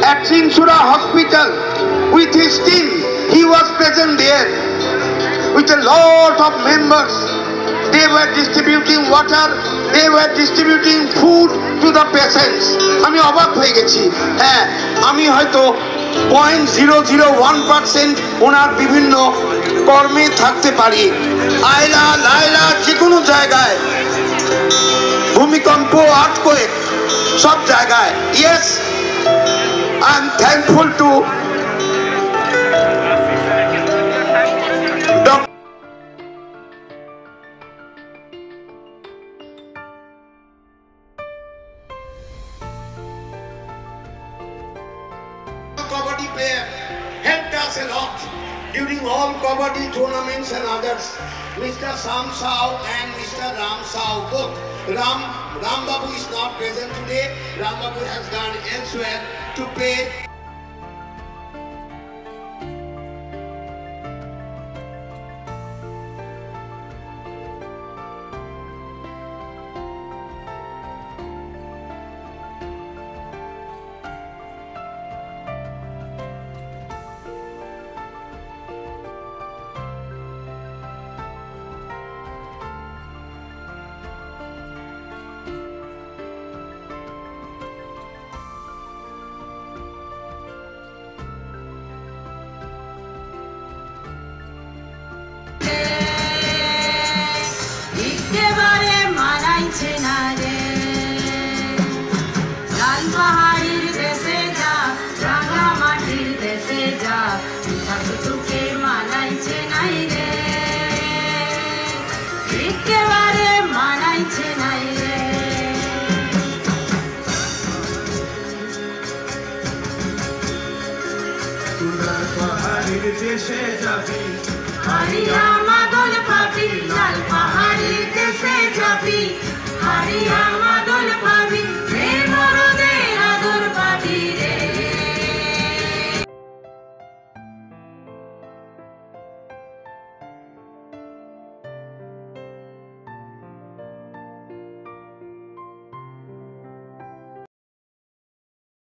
at Chinsura Hospital with his team. He was present there with a lot of members. They were distributing water, they were distributing food to the patients. আমি অবাক হয়ে গেছি। হ্যাঁ, আমি হয়তো 0.001% ওনার বিভিন্ন কর্মে থাকতে পারি। আয়লা লায়লা যে কোনো জায়গায়, ভূমিকম্প, আর্থকোয়েক, সব জায়গায়। Yes, I am thankful to Kabaddi player, helped us a lot during all Kabaddi tournaments and others. Mr. Sam Sao and Mr. Ram Sao, both. Ram Babu is not present today. Ram Babu has gone elsewhere to play. দেশে যাবি